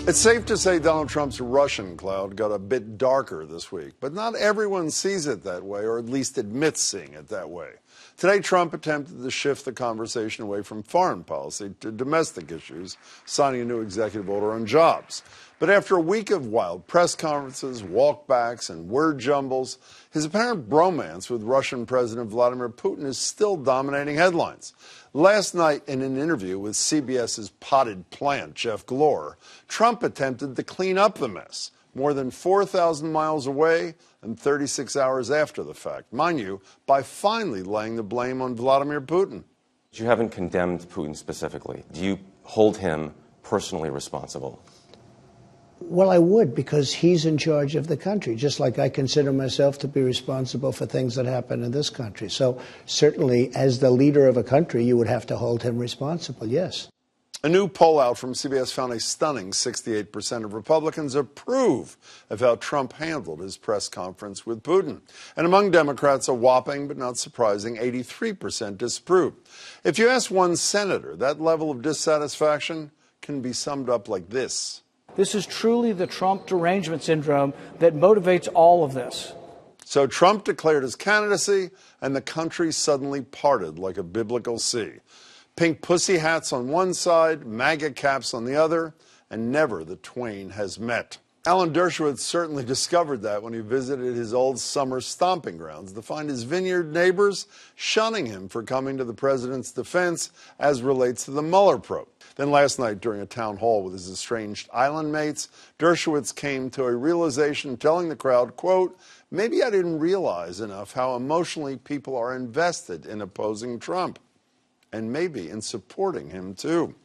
It's safe to say Donald Trump's Russian cloud got a bit darker this week, but not everyone sees it that way, or at least admits seeing it that way. Today, Trump attempted to shift the conversation away from foreign policy to domestic issues, signing a new executive order on jobs. But after a week of wild press conferences, walkbacks, and word jumbles, his apparent bromance with Russian President Vladimir Putin is still dominating headlines. Last night, in an interview with CBS's potted plant, Jeff Glor, Trump attempted to clean up the mess, more than 4,000 miles away and 36 hours after the fact. Mind you, by finally laying the blame on Vladimir Putin. You haven't condemned Putin specifically. Do you hold him personally responsible? Well, I would, because he's in charge of the country, just like I consider myself to be responsible for things that happen in this country. So certainly, as the leader of a country, you would have to hold him responsible, yes. A new poll out from CBS found a stunning 68% of Republicans approve of how Trump handled his press conference with Putin. And among Democrats, a whopping but not surprising 83% disapprove. If you ask one senator, that level of dissatisfaction can be summed up like this. This is truly the Trump derangement syndrome that motivates all of this. So Trump declared his candidacy, and the country suddenly parted like a biblical sea. Pink pussy hats on one side, MAGA caps on the other, and never the twain has met. Alan Dershowitz certainly discovered that when he visited his old summer stomping grounds to find his Vineyard neighbors shunning him for coming to the president's defense as relates to the Mueller probe. Then last night, during a town hall with his estranged island mates, Dershowitz came to a realization, telling the crowd, quote, "Maybe I didn't realize enough how emotionally people are invested in opposing Trump, and maybe in supporting him, too."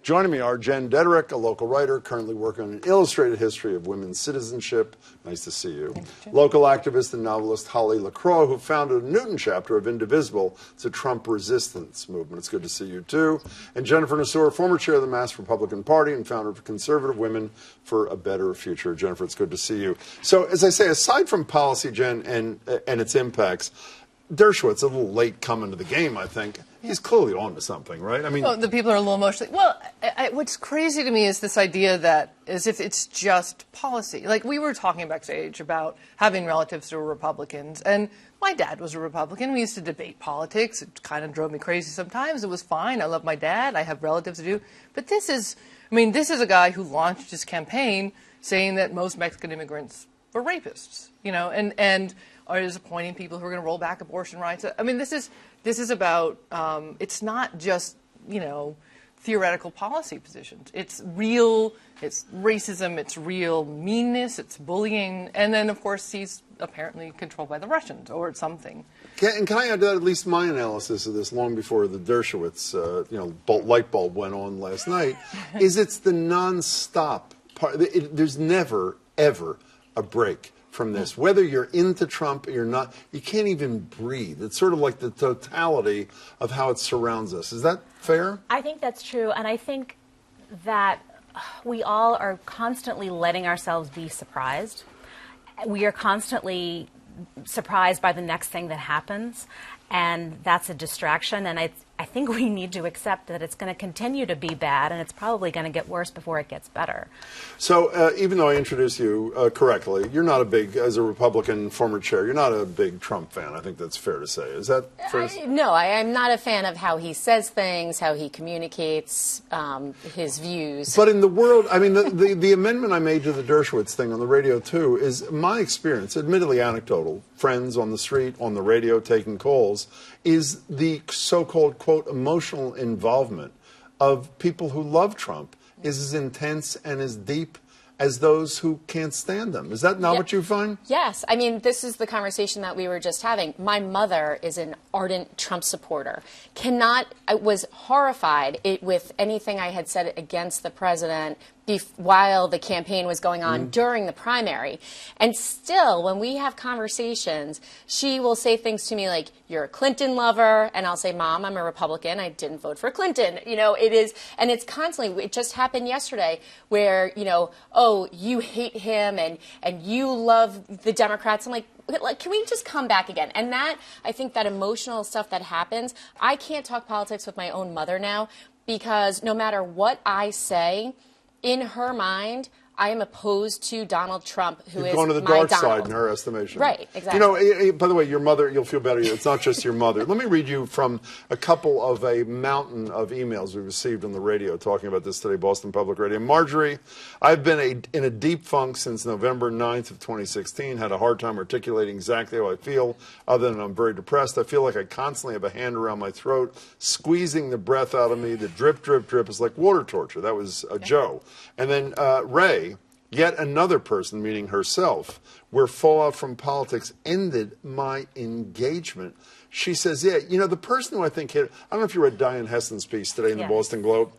Joining me are Jen Deaderick, a local writer currently working on an illustrated history of women's citizenship. Nice to see you. Local activist and novelist Holly LeCraw, who founded a Newton chapter of Indivisible. It's a Trump resistance movement. It's good to see you, too. And Jennifer Nassour, former chair of the Mass Republican Party and founder of Conservative Women for a Better Future. Jennifer, it's good to see you. So, as I say, aside from policy, Jen, and its impacts, Dershowitz a little late coming to the game, I think. He's clearly on to something, right? I mean, the people are a little emotionally. Well, what's crazy to me is this idea that as if it's just policy. Like, we were talking backstage about having relatives who were Republicans, and my dad was a Republican. We used to debate politics. It kind of drove me crazy sometimes. It was fine. I love my dad. I have relatives who do. But this is a guy who launched his campaign saying that most Mexican immigrants were rapists, and is appointing people who are going to roll back abortion rights. I mean, this is about, it's not just, theoretical policy positions. It's real, it's racism, it's real meanness, it's bullying, and then, of course, he's apparently controlled by the Russians or something. Can I add to that, at least my analysis of this, long before the Dershowitz, light bulb went on last night, is it's the nonstop part. There's never, ever a break from this. Whether you're into Trump or you're not, you can't even breathe. It's sort of like the totality of how it surrounds us. Is that fair? I think that's true, and I think that we all are constantly letting ourselves be surprised. We are constantly surprised by the next thing that happens, and that's a distraction, and I think we need to accept that it's going to continue to be bad, and it's probably going to get worse before it gets better. So even though I introduced you correctly, you're not as a Republican former chair, you're not a big Trump fan. I think that's fair to say. Is that fair? No, I'm not a fan of how he says things, how he communicates his views. But in the world, I mean, the amendment I made to the Dershowitz thing on the radio, too, is my experience, admittedly anecdotal, friends on the street, on the radio, taking calls, is the so-called, quote, emotional involvement of people who love Trump is as intense and as deep as those who can't stand him. Is that not what you find? Yes. I mean, this is the conversation that we were just having. My mother is an ardent Trump supporter. I was horrified with anything I had said against the president while the campaign was going on during the primary. And still, when we have conversations, she will say things to me like, "You're a Clinton lover," and I'll say, "Mom, I'm a Republican. I didn't vote for Clinton." It is, and it's constantly, it just happened yesterday where, "Oh, you hate him and you love the Democrats." I'm like, can we just come back again? And that, I think that emotional stuff that happens, I can't talk politics with my own mother now, because no matter what I say, in her mind, I am opposed to Donald Trump, who You've is gone to the my dark Donald. side in her estimation. Right, exactly. You know, by the way, your mother, you'll feel better. It's not just your mother. Let me read you from a couple of a mountain of emails we received on the radio talking about this today, Boston Public Radio. Marjorie, I've been in a deep funk since November 9th of 2016, had a hard time articulating exactly how I feel, other than I'm very depressed. I feel like I constantly have a hand around my throat, squeezing the breath out of me. The drip, drip, drip is like water torture. That was Joe. And then Ray, yet another person, meaning herself, where fallout from politics ended my engagement. She says, yeah, you know, the person who I think hit, I don't know if you read Diane Heston's piece today in the Boston Globe,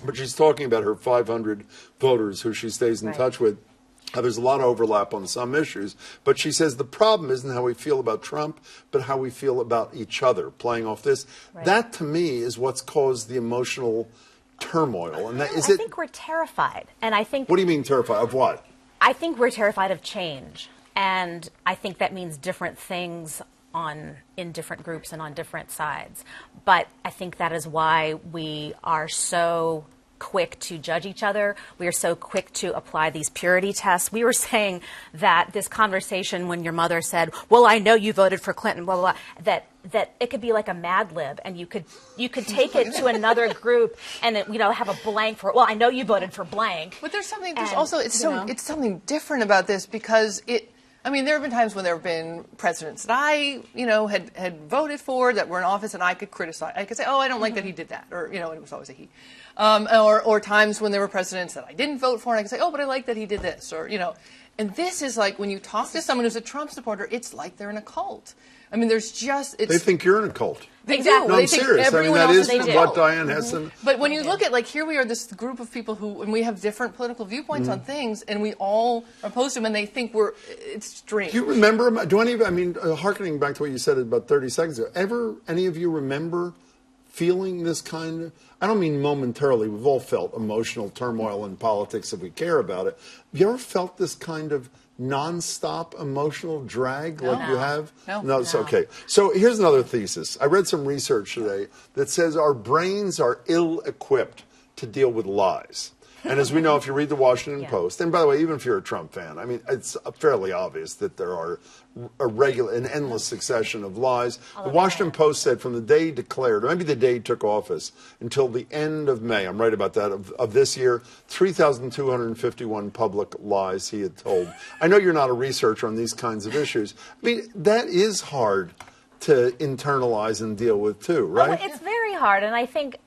but she's talking about her 500 voters who she stays in touch with. There's a lot of overlap on some issues, but she says the problem isn't how we feel about Trump, but how we feel about each other, playing off this. Right. That, to me, is what's caused the emotional turmoil. And that, I think we're terrified. And I think. What do you mean terrified? Of what? I think we're terrified of change. And I think that means different things in different groups and on different sides. But I think that is why we are so quick to judge each other. We are so quick to apply these purity tests. We were saying that this conversation when your mother said, well, I know you voted for Clinton, blah, blah, blah, that it could be like a Mad Lib, and you could take it to another group and have a blank for, well, I know you voted for blank. But there's also it's something different about this because I mean, there have been times when there have been presidents that I, had voted for that were in office, and I could criticize. I could say, oh, I don't like that he did that, or, and it was always a he. Or times when there were presidents that I didn't vote for, and I could say, oh, but I like that he did this, or, And this is like when you talk to someone who's a Trump supporter, it's like they're in a cult. I mean, there's just... They think you're in a cult. They do. No, They I'm think serious. I mean, that is what Diane Heston... But when you look at, here we are, this group of people and we have different political viewpoints on things, and we all are opposed to them, and they think it's strange. Do you remember, hearkening back to what you said about 30 seconds ago, any of you remember feeling this kind of... I don't mean momentarily. We've all felt emotional turmoil in politics if we care about it. Have you ever felt this kind of nonstop emotional drag you have? No, it's okay. So here's another thesis. I read some research today that says our brains are ill-equipped to deal with lies. And as we know, if you read the Washington Post, and by the way, even if you're a Trump fan, I mean, it's fairly obvious that there are an endless succession of lies. The Washington Post said from the day he declared, or maybe the day he took office, until the end of May, I'm right about that, of this year, 3,251 public lies he had told. I know you're not a researcher on these kinds of issues. I mean, that is hard to internalize and deal with too, right? Well, it's very hard, and I think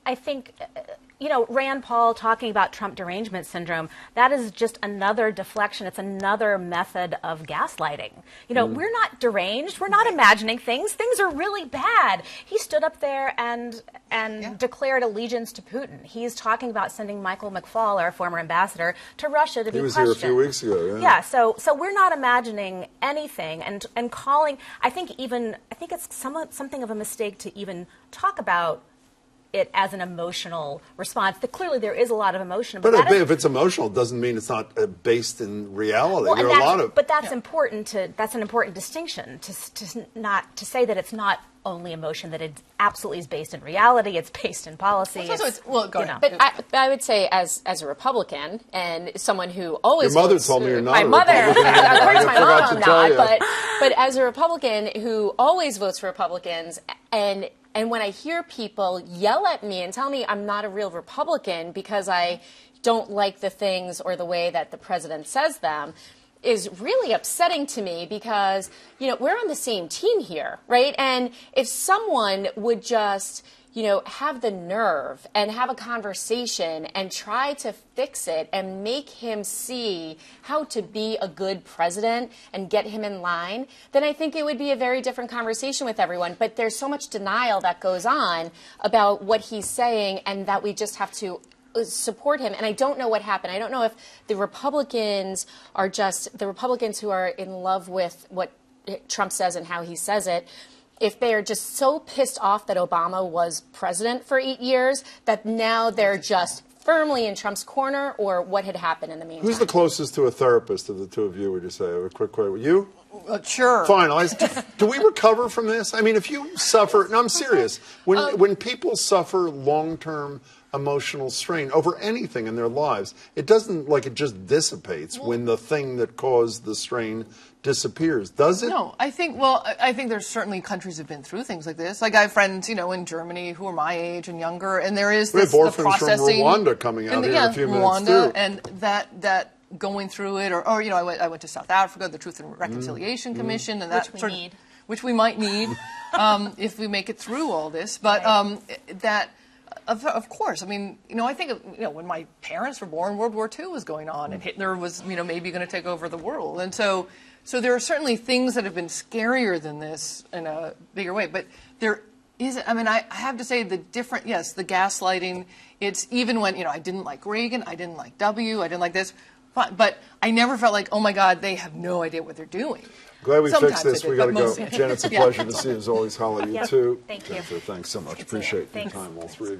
Rand Paul talking about Trump derangement syndrome, that is just another deflection. It's another method of gaslighting. We're not deranged. We're not imagining things. Things are really bad. He stood up there and declared allegiance to Putin. He's talking about sending Michael McFaul, our former ambassador, to Russia to be questioned. He was here a few weeks ago, Yeah, so we're not imagining anything and calling, I think it's something of a mistake to even talk about it as an emotional response. Clearly, there is a lot of emotion. But if it's emotional, it doesn't mean it's not based in reality. Well, but that's important. That's an important distinction to say that it's not only emotion, that it absolutely is based in reality. It's based in policy. But I would say, as a Republican and someone who always your mother told me you're not my a mother, Republican. of course, my mom, I'm not. But as a Republican who always votes for Republicans and when I hear people yell at me and tell me I'm not a real Republican because I don't like the things or the way that the president says them, is really upsetting to me because, we're on the same team here, right? And if someone would just, have the nerve and have a conversation and try to fix it and make him see how to be a good president and get him in line, then I think it would be a very different conversation with everyone. But there's so much denial that goes on about what he's saying and that we just have to support him. And I don't know what happened. I don't know if the Republicans are just the Republicans who are in love with what Trump says and how he says it, if they are just so pissed off that Obama was president for 8 years that now they're just firmly in Trump's corner, or what had happened in the meantime. Who's the closest to a therapist of the two of you, would you say? A quick question. You? Sure. Fine. Do we recover from this? I mean, if you suffer, no, I'm serious. When people suffer long-term emotional strain over anything in their lives. It doesn't like it just dissipates when the thing that caused the strain disappears, does it? No, I think there's certainly countries have been through things like this. Like I have friends, in Germany who are my age and younger, and there is this we have orphans the processing from Rwanda coming out here in a few minutes too. And that going through it, or I went to South Africa, the Truth and Reconciliation Commission, and that which we might need if we make it through all this. But that. Of course. I mean, I think, when my parents were born, World War II was going on, and Hitler was, maybe going to take over the world. And so there are certainly things that have been scarier than this in a bigger way. But there is, I have to say the gaslighting, it's even when, I didn't like Reagan, I didn't like W, I didn't like this, but I never felt like, oh my God, they have no idea what they're doing. Glad we Sometimes fixed this. We got to go. Jen, it's a pleasure to see you as always. Holly, you too. Thank you. Jennifer, thanks so much. Appreciate your time, all three of you.